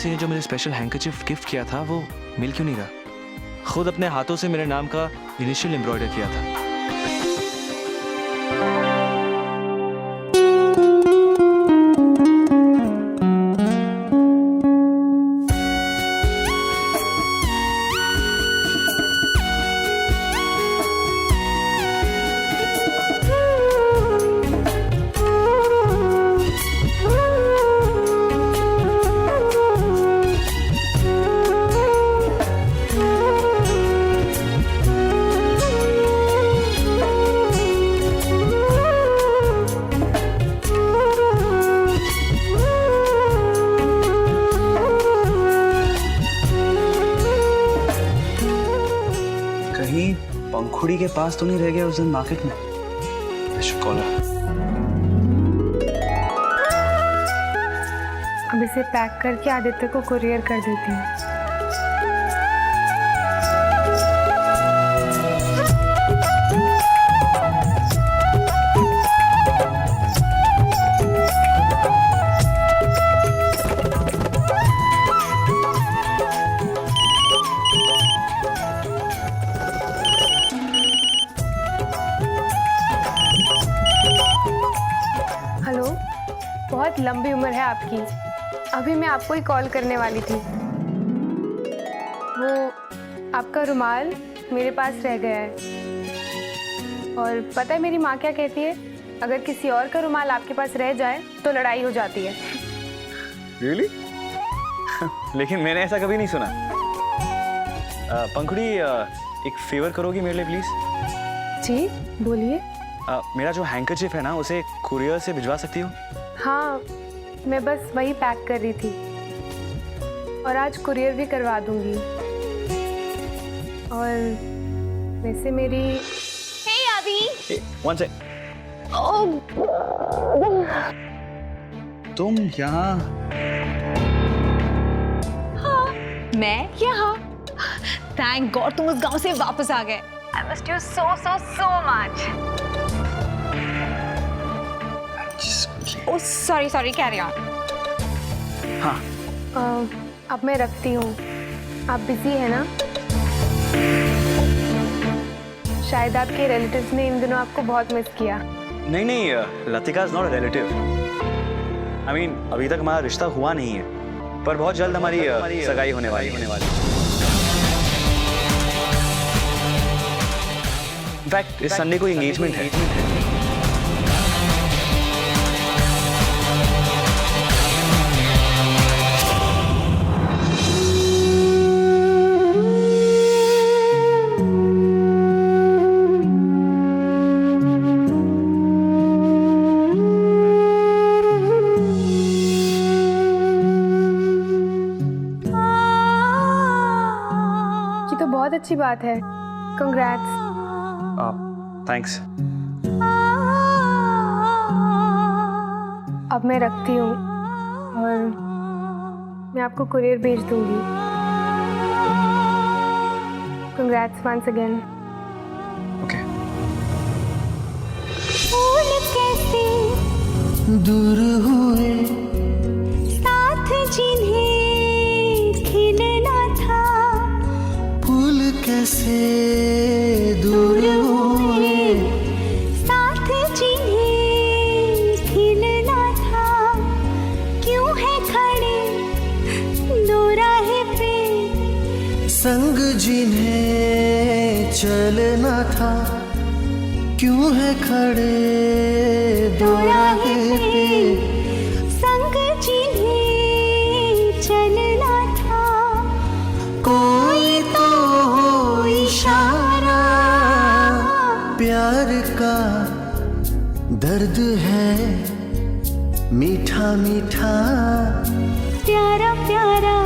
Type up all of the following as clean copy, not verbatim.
सिंह ने जो मुझे स्पेशल हैंकरचीफ गिफ्ट किया था वो मिल क्यों नहीं रहा? खुद अपने हाथों से मेरे नाम का इनिशियल एम्ब्रॉयडर किया था। कहीं पंखुड़ी के पास तो नहीं रह गया उस दिन मार्केट में? I should call her. अब इसे पैक करके आदित्य को कुरियर कर देती हूँ। हेलो, बहुत लंबी उम्र है आपकी। अभी मैं आपको ही कॉल करने वाली थी। वो आपका रुमाल मेरे पास रह गया है और पता है मेरी माँ क्या कहती है? अगर किसी और का रुमाल आपके पास रह जाए तो लड़ाई हो जाती है। Really? लेकिन मैंने ऐसा कभी नहीं सुना। पंखुड़ी, एक फेवर करोगी मेरे लिए प्लीज? जी बोलिए। मेरा जो हैंकरचीफ है ना उसे कुरियर से भिजवा सकती हो? हाँ, मैं बस वही पैक कर रही थी और आज कुरियर भी करवा दूंगी। और वैसे मेरी वन सेक। तुम यहाँ? मैं यहाँ? थैंक गॉड तुम उस गांव से वापस आ गए। I missed you so much. Oh sorry carry on. हाँ, अब मैं रखती हूँ। आप बिजी है ना? शायद आपके रिलेटिव्स ने इन दिनों आपको बहुत मिस किया। नहीं, Latika is not a relative. I mean अभी तक हमारा रिश्ता हुआ नहीं है, पर बहुत जल्द हमारी सगाई होने वाली। इनफैक्ट इस संडे को एंगेजमेंट है। ये तो बहुत अच्छी बात है। कंग्रेट्स। थैंक्स। अब मैं रखती हूँ और मैं आपको कुरियर भेज दूंगी। Congrats once again. ओके। दूर हुए साथ जिन्हें खिलना था, फूल कैसे दूर हुए साथ जिन्हें खिलना था, क्यों है खड़े दो राह पे, संग जिन्हें चलना था, क्यों है खड़े दो राह पे, संग जिन्हें चलना था, कोई तो हो इशारा, प्यार का दर्द है मीठा मीठा, प्यारा प्यारा।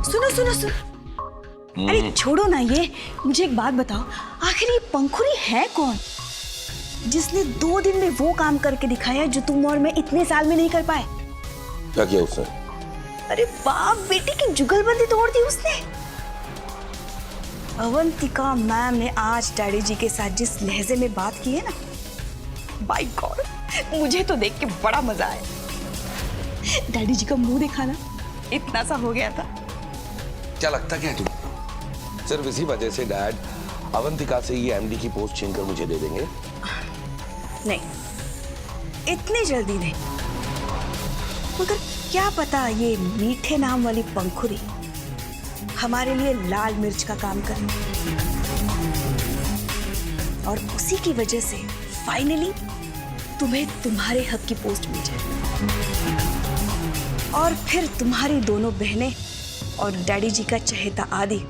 सुनो अरे छोड़ो ना ये, मुझे एक बात बताओ, आखिर ये पंखुड़ी है कौन जिसने 2 दिन में वो काम करके दिखाया जो तुम और मैं इतने साल में नहीं कर पाए? क्या किया उसने? अरे बाप बेटी की जुगलबंदी तोड़ दी उसने। अवंतिका मैम ने आज डैडी जी के साथ जिस लहजे में बात की है ना, बाय गॉड, मुझे तो देख के बड़ा मजा आया। डैडी जी का मुंह देखा ना, इतना सा हो गया था। क्या लगता क्या है तुम्हें? सिर्फ इसी वजह से डैड अवंतिका से ये एमडी की पोस्ट छीन कर मुझे दे देंगे? नहीं, इतनी जल्दी नहीं। मगर क्या पता ये मीठे नाम वाली पंखुड़ी हमारे लिए लाल मिर्च का काम करे और उसी की वजह से फाइनली तुम्हें तुम्हारे हक की पोस्ट मिल जाए और फिर तुम्हारी दोनों बहनें और डैडी जी का चहेता आदि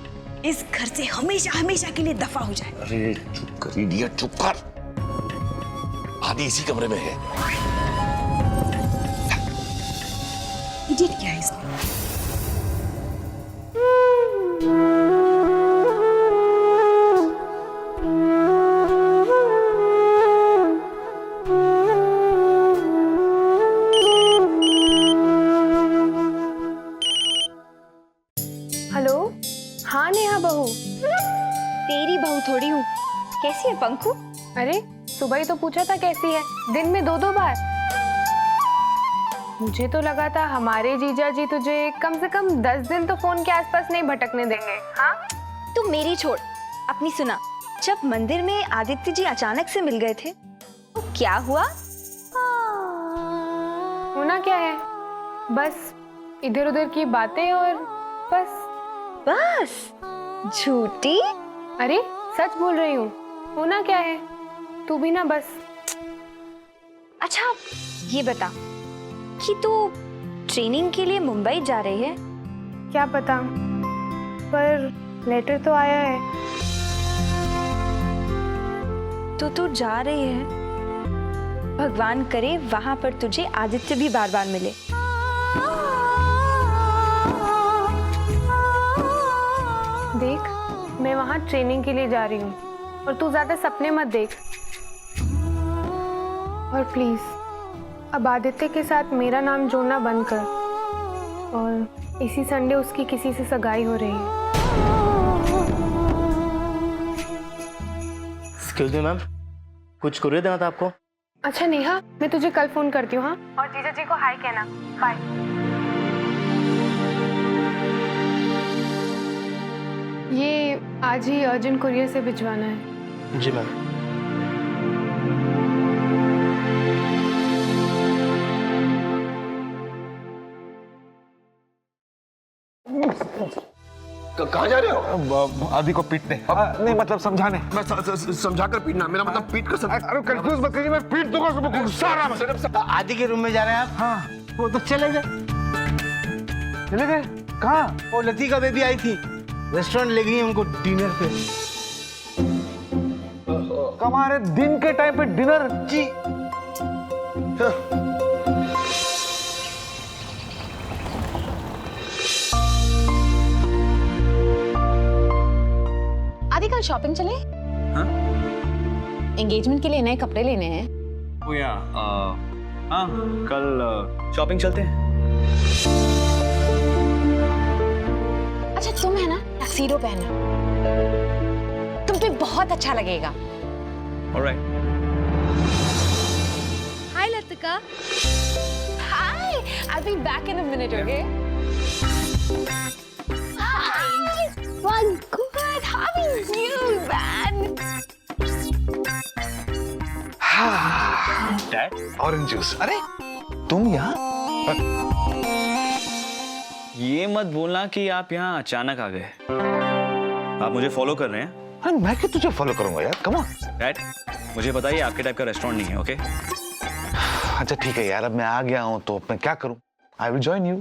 इस घर से हमेशा हमेशा के लिए दफा हो जाए। अरे चुप कर इडियट, चुप कर। आदि इसी कमरे में है। इडियट क्या है इसमें? हेलो, हाँ नेहा बहू। तेरी बहू थोड़ी हूँ। कैसी है पंखु? अरे सुबह ही तो पूछा था कैसी है, दिन में 2-2 बार। मुझे तो लगा था हमारे जीजा जी तुझे कम से कम 10 दिन तो फोन के आसपास नहीं भटकने देंगे। हाँ, तू मेरी छोड़, अपनी सुना। जब मंदिर में आदित्य जी अचानक से मिल गए थे तो क्या हुआ? होना क्या है, बस इधर उधर की बातें और बस। बस झूठी? अरे सच बोल रही हूँ, होना क्या है, तू भी ना बस। अच्छा ये बता कि तू ट्रेनिंग के लिए मुंबई जा रही है? क्या पता, पर लेटर तो आया है। तो तू जा रही है, भगवान करे वहां पर तुझे आदित्य भी बार बार मिले। देख, मैं वहाँ ट्रेनिंग के लिए जा रही हूँ और तू ज्यादा सपने मत देख। और प्लीज अब आदित्य के साथ मेरा नाम जोड़ना बंद कर। और इसी संडे उसकी किसी से सगाई हो रही है। एक्सक्यूज मी मैम, कुछ कुरियर देना था आपको? अच्छा नेहा, मैं तुझे कल फोन करती हूँ। हाँ, और जीजा जी को हाय कहना। बाय। ये आज ही अर्जेंट कुरियर से भिजवाना है। जी मैम। कहाँ जा रहे हो? आदि को पीटने। नहीं मतलब समझाने। मैं समझाकर पीटना, मेरा मतलब पीट कर अरे कंफ्यूज मत करिए, मैं पीट दूंगा उसको, गुस्सा आ रहा है। आदि के रूम में जा रहे हैं आप? हाँ। वो तो चले गए। चले गए? कहाँ? वो लतिका बेबी आई थी, रेस्टोरेंट ले गई उनको डिनर पे। हमारे दिन के टाइम पे डिनर? जी। आदि कल शॉपिंग चले? हाँ? एंगेजमेंट के लिए नए कपड़े लेने हैं। ओ या, हाँ कल शॉपिंग चलते हैं। अच्छा तुम है ना टक्सीडो पहनना, तुम पे बहुत अच्छा लगेगा। Alright. Hi Latika. Hi, I'll be back in a minute, okay? Hi. Well, good. How are you, man? Dad, orange juice. अरे तुम यहाँ? ये मत बोलना कि आप यहाँ अचानक आ गए। आप मुझे फॉलो कर रहे हैं? अरे मैं क्यों तुझे फॉलो करूंगा यार, कम ऑन। डैड, मुझे बताइए आपके टाइप का रेस्टोरेंट नहीं है, ओके? अच्छा ठीक है यार, अब मैं आ गया हूँ तो मैं क्या करूँ? I will join you.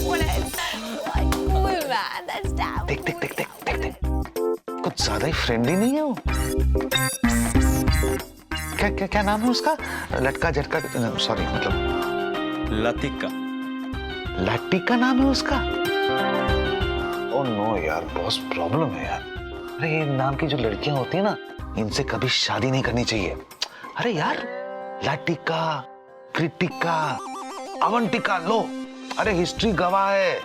Cool, man. That's down. देख देख देख देख देख देख, कुछ ज्यादा ही फ्रेंडली नहीं है वो। क्या क्या क्या नाम है उसका? लटका झटका, सॉरी मतलब लतिका। लाटिका नाम है उसका? ओह नो यार, बहुत प्रॉब्लम है यार। अरे ये नाम की जो लड़कियां होती है ना, इनसे कभी शादी नहीं करनी चाहिए। अरे यार, लाटिका, कृतिका, अवंतिका, लो, अरे हिस्ट्री गवाह है,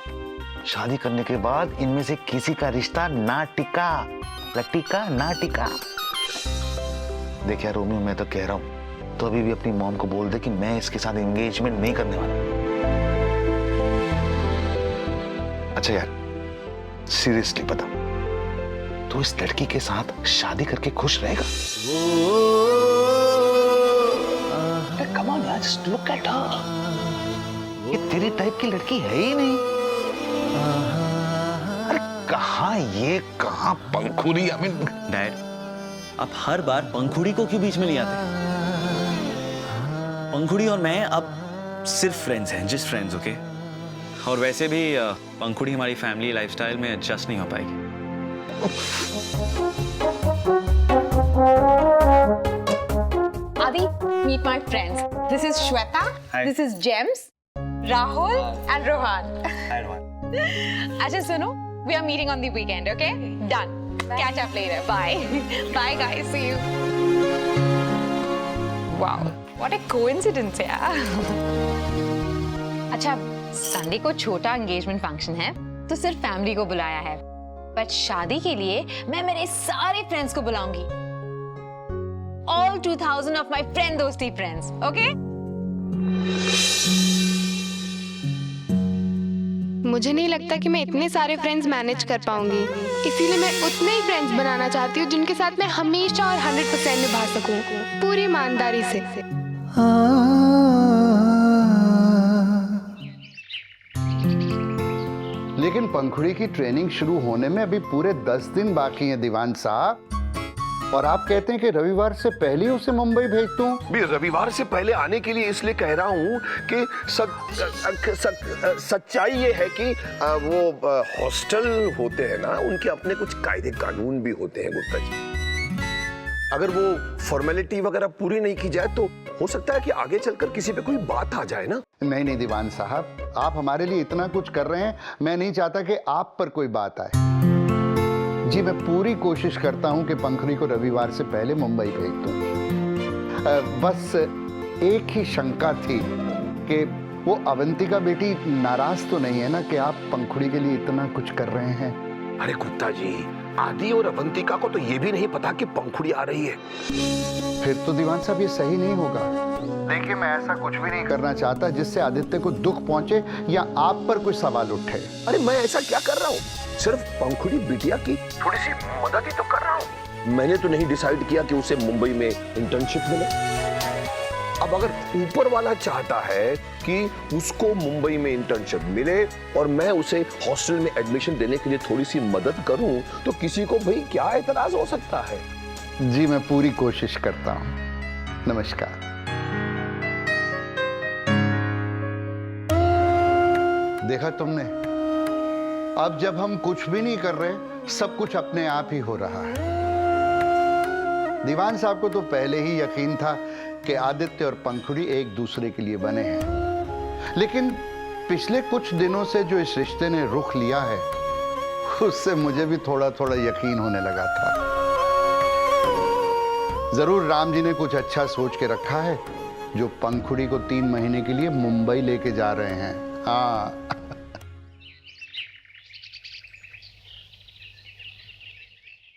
शादी करने के बाद इनमें से किसी का रिश्ता ना टिका। लटिका ना टिका। देख यार रोमियो, मैं तो कह रहा हूँ तो अभी भी अपनी मॉम को बोल दे कि मैं इसके साथ एंगेजमेंट नहीं करने वाला। अच्छा यार, सीरियसली बता, तो इस लड़की के साथ शादी करके खुश रहेगा? कम ऑन यार, जस्ट लुक एट हर। ये तेरे टाइप की लड़की है ही नहीं। अरे कहाँ पंखुड़ी। आई मीन डैड, आप हर बार पंखुड़ी को क्यों बीच में ले आते? पंखुड़ी और मैं अब सिर्फ फ्रेंड्स हैं, जस्ट फ्रेंड्स, ओके? और वैसे भी पंखुड़ी हमारी फैमिली लाइफस्टाइल में एडजस्ट नहीं हो पाएगी। Adi, meet my friends. This is Shweta. Hi. This is James, Rahul, and Rohan. Acha suno, we are meeting on the weekend, okay? Done. Catch up later. Bye. Bye guys. See you. Wow, what a coincidence, yeah. अच्छा, Sunday को छोटा engagement function है, तो सिर्फ family को बुलाया है। But शादी के लिए मैं मेरे सारे फ्रेंड्स को बुलाऊंगी। All 2000 of my friend दोस्ती friends, okay? मुझे नहीं लगता कि मैं इतने सारे फ्रेंड्स मैनेज कर पाऊंगी, इसीलिए मैं उतने ही फ्रेंड्स बनाना चाहती हूँ जिनके साथ मैं हमेशा और 100% निभा सकूं, पूरी ईमानदारी से। लेकिन पंखुड़ी की ट्रेनिंग शुरू होने में अभी पूरे 10 दिन बाकी हैं दीवान साहब, और आप कहते हैं कि रविवार से पहले ही उसे मुंबई भेज दूं? भी रविवार से पहले आने के लिए इसलिए कह रहा हूँ कि सच्चाई ये है कि वो हॉस्टल होते हैं ना, उनके अपने कुछ कायदे कानून भी होते हैं गुप्ता जी। अगर वो फॉर्मेलिटी वगैरह पूरी नहीं की जाए तो हो सकता है कि आगे चलकर किसी पे कोई बात आ जाए ना। नहीं दीवान साहब, आप हमारे लिए इतना कुछ कर रहे हैं, मैं नहीं चाहता कि आप पर कोई बात आए। जी, मैं पूरी कोशिश करता हूं कि पंखुड़ी को रविवार से पहले मुंबई भेज दूं। बस एक ही शंका थी कि वो अवंतिका बेटी नाराज तो नहीं है ना कि आप पंखुड़ी के लिए इतना कुछ कर रहे हैं? अरे गुप्ता जी, आदि और अवंतिका को तो ये भी नहीं पता कि पंखुड़ी आ रही है। फिर तो दीवान साहब ये सही नहीं होगा। देखिए, मैं ऐसा कुछ भी नहीं करना चाहता जिससे आदित्य को दुख पहुंचे या आप पर कोई सवाल उठे। अरे मैं ऐसा क्या कर रहा हूँ, सिर्फ पंखुड़ी बिटिया की थोड़ी सी मदद ही तो कर रहा हूँ। मैंने तो नहीं डिसाइड किया कि उसे मुंबई में इंटर्नशिप मिले। अब अगर ऊपर वाला चाहता है कि उसको मुंबई में इंटर्नशिप मिले और मैं उसे हॉस्टल में एडमिशन देने के लिए थोड़ी सी मदद करूं, तो किसी को भाई क्या एतराज हो सकता है? जी, मैं पूरी कोशिश करता हूं। नमस्कार। देखा तुमने, अब जब हम कुछ भी नहीं कर रहे, सब कुछ अपने आप ही हो रहा है। दीवान साहब को तो पहले ही यकीन था कि आदित्य और पंखुड़ी एक दूसरे के लिए बने हैं, लेकिन पिछले कुछ दिनों से जो इस रिश्ते ने रुख लिया है, उससे मुझे भी थोड़ा थोड़ा यकीन होने लगा था। जरूर राम जी ने कुछ अच्छा सोच के रखा है, जो पंखुड़ी को 3 महीने के लिए मुंबई लेके जा रहे हैं। हाँ।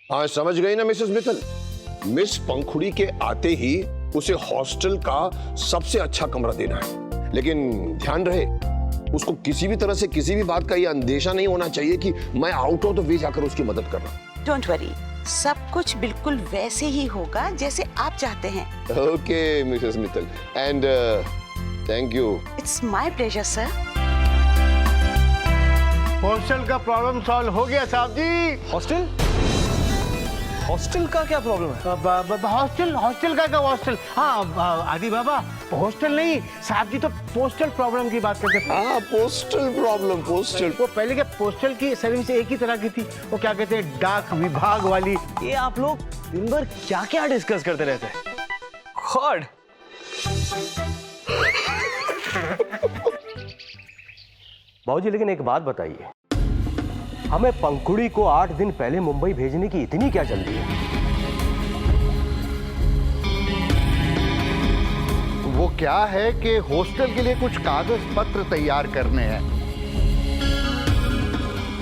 हाँ, समझ गई ना मिसेस मित्तल? मिस पंखुड़ी के आते ही उसे हॉस्टल का सबसे अच्छा कमरा देना है, लेकिन ध्यान रहे उसको किसी भी तरह से किसी भी बात का ये अंदेशा नहीं होना चाहिए कि मैं आउट ऑफ द वे जाकर उसकी मदद कर रहा हूं। डोंट वरी, सब कुछ बिल्कुल वैसे ही होगा जैसे आप चाहते हैं। Okay Mrs Mittal, and thank you. It's my pleasure sir. Hostel का प्रॉब्लम सॉल्व हो गया साहब जी। हॉस्टल? हॉस्टल का क्या प्रॉब्लम है? हॉस्टल का क्या हॉस्टल? हाँ आदि बाबा, हॉस्टल नहीं साहब जी, तो पोस्टल प्रॉब्लम की बात करते थे। हाँ, पोस्टल प्रॉब्लम। पोस्टल, वो पहले के पोस्टल की सर्विस एक ही तरह की थी, वो क्या कहते हैं, डाक विभाग वाली। ये आप लोग दिन भर क्या क्या डिस्कस करते रहते हैं? गॉड। बाबूजी, लेकिन एक बात बताइए, हमें पंखुड़ी को 8 दिन पहले मुंबई भेजने की इतनी क्या जल्दी है? वो क्या है कि हॉस्टल के लिए कुछ कागज पत्र तैयार करने हैं,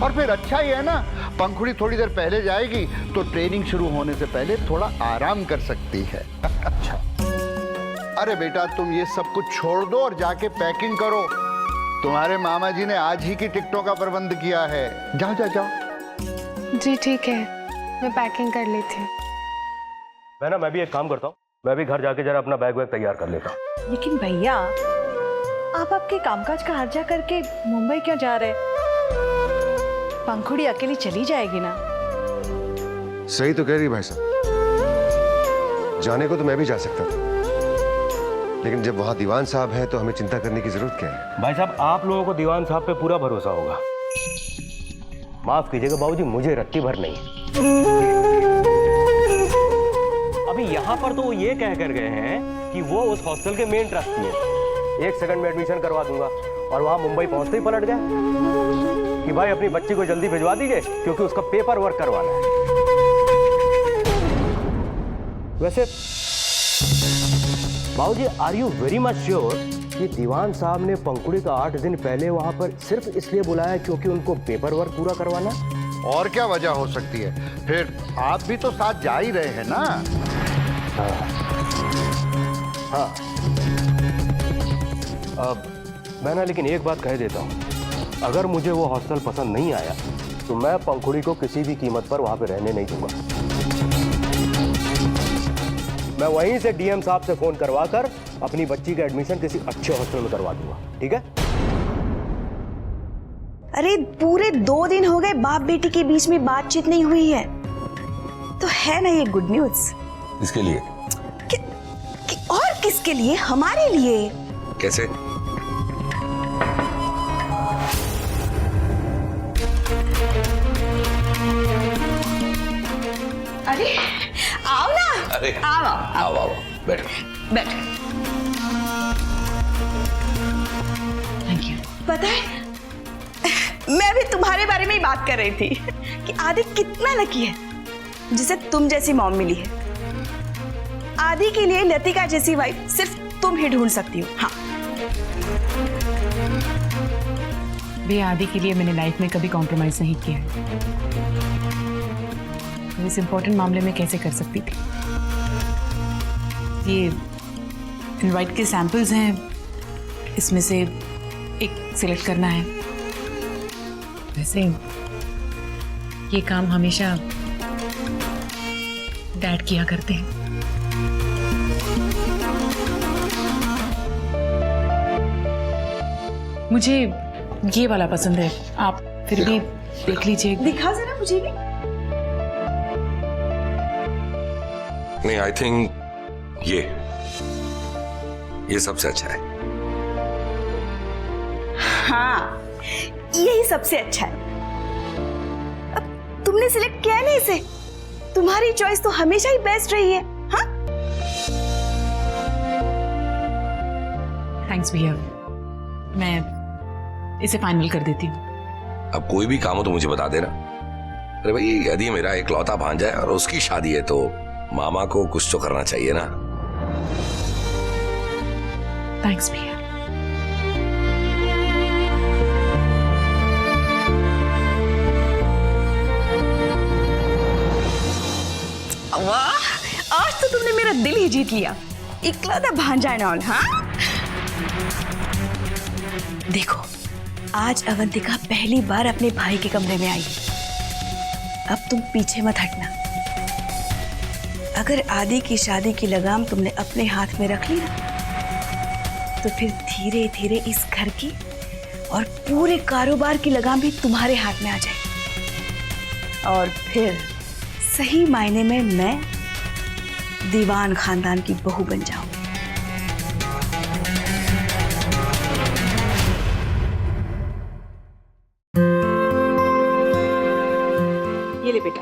और फिर अच्छा ही है ना, पंखुड़ी थोड़ी देर पहले जाएगी तो ट्रेनिंग शुरू होने से पहले थोड़ा आराम कर सकती है। अरे बेटा तुम ये सब कुछ छोड़ दो और जाके पैकिंग करो। तुम्हारे मामा जी ने आज ही की टिकटों का प्रबंध किया है। जाओ जाओ जाओ। जी ठीक है, मैं पैकिंग कर लेती हूँ। मैं भी एक काम करता हूँ, मैं भी घर जाके जरा अपना बैग वैग तैयार कर लेता हूँ। लेकिन भैया आप आपके कामकाज का हर्जा करके मुंबई क्यों जा रहे? पंखुड़ी अकेली चली जाएगी ना। सही तो कह रही भाई साहब, जाने को तो मैं भी जा सकता था, लेकिन जब वहां दीवान साहब हैं तो हमें चिंता करने की जरूरत क्या है? भाई साहब आप लोगों को दीवान साहब पे पूरा भरोसा होगा। माफ कीजिएगा बाबूजी, मुझे रत्ती भर नहीं। अभी यहाँ पर तो वो ये कह कर गए हैं कि वो उस हॉस्टल के मेन ट्रस्टी हैं। 1 सेकंड में एडमिशन करवा दूंगा, और वहां मुंबई पहुंचते ही पलट गए कि भाई अपनी बच्ची को जल्दी भिजवा दीजिए क्योंकि उसका पेपर वर्क करवाना है। वैसे बाबूजी are you very much sure कि दीवान साहब ने पंखुड़ी का 8 दिन पहले वहां पर सिर्फ इसलिए बुलाया क्योंकि उनको पेपर वर्क पूरा करवाना? और क्या वजह हो सकती है? फिर आप भी तो साथ जा ही रहे हैं ना। हाँ। अब मैं ना लेकिन एक बात कह देता हूँ, अगर मुझे वो हॉस्टल पसंद नहीं आया तो मैं पंखुड़ी को किसी भी कीमत पर वहां पे रहने नहीं दूंगा। मैं वहीं से डीएम साहब से फोन करवा कर अपनी बच्ची का एडमिशन किसी अच्छे हॉस्टल में करवा दूंगा, ठीक है? अरे पूरे 2 दिन हो गए बाप बेटी के बीच में बातचीत नहीं हुई है, तो है ना ये गुड न्यूज। इसके लिए और किसके लिए? हमारे लिए। कैसे? अरे आओ ना। अरे आओ आओ आओ, बैठो बैठ। Thank you. पता है मैं भी तुम्हारे बारे में ही बात कर रही थी कि आदि कितना लकी है जिसे तुम जैसी मॉम मिली है। आदि के लिए लतिका जैसी वाइफ सिर्फ तुम ही ढूंढ सकती हो। हाँ बे आदि के लिए मैंने लाइफ में कभी कॉम्प्रोमाइज नहीं किया है, तो इस इम्पोर्टेंट मामले में कैसे कर सकती थी? ये इनवाइट के सैंपल्स हैं, इसमें से एक सिलेक्ट करना है। वैसे ये काम हमेशा डैड किया करते हैं। मुझे ये वाला पसंद है, आप फिर भी देख लीजिए। दिखा जरा मुझे भी। नहीं, आई थिंक ये सबसे अच्छा है। हाँ यही सबसे अच्छा है। अब तुमने सिलेक्ट किया नहीं इसे, तुम्हारी चॉइस तो हमेशा ही बेस्ट रही है। हाँ थैंक्स भैया, मैं इसे फाइनल कर देती हूँ। अब कोई भी काम हो तो मुझे बता देना। अरे भाई यदि मेरा इकलौता भांजा है और उसकी शादी है तो मामा को कुछ तो करना चाहिए ना। थैंक्स भैया। वाह आज तो तुमने मेरा दिल ही जीत लिया, इकलौता भांजा एंड ऑल। हाँ देखो आज अवंतिका पहली बार अपने भाई के कमरे में आई। अब तुम पीछे मत हटना। अगर आदि की शादी की लगाम तुमने अपने हाथ में रख ली ना, तो फिर धीरे धीरे इस घर की और पूरे कारोबार की लगाम भी तुम्हारे हाथ में आ जाए, और फिर सही मायने में मैं दीवान खानदान की बहू बन जाऊंगी। ये ले बेटा,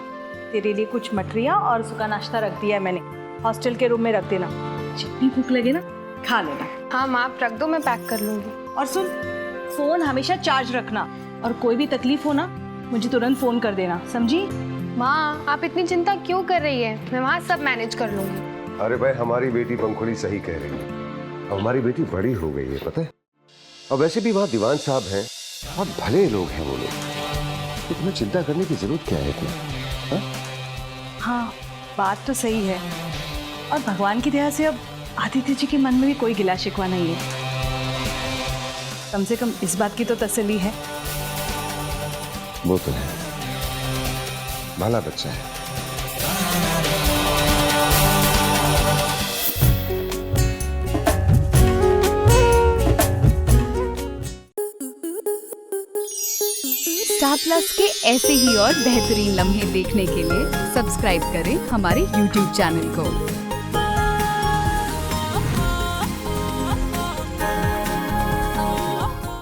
तेरे लिए कुछ मठरिया और सूखा नाश्ता रख दिया है मैंने, हॉस्टल के रूम में रख देना। जितनी भूख लगे ना खा लेना। हाँ माँ आप रख दो, मैं पैक कर लूंगी। और सुन, फोन हमेशा चार्ज रखना, और कोई भी तकलीफ हो ना मुझे तुरंत फोन कर देना, समझी? माँ आप इतनी चिंता क्यों कर रही है, मैं वहाँ सब मैनेज कर लूंगी। अरे भाई हमारी बेटी पंखुड़ी सही कह रही है, अब हमारी बेटी बड़ी हो गई है पता है। और वैसे भी वहाँ दीवान साहब हैं, बहुत भले लोग हैं वो लोग, तो तुम्हें चिंता करने की जरूरत क्या है इतना? हाँ बात तो सही है, और भगवान की दया से अब आदित्य जी के मन में भी कोई गिला शिकवा नहीं है। कम से कम इस बात की तो तसल्ली है। वो तो है, भला बच्चा है। स्टार प्लस के ऐसे ही और बेहतरीन लम्हे देखने के लिए सब्सक्राइब करें हमारे YouTube चैनल को।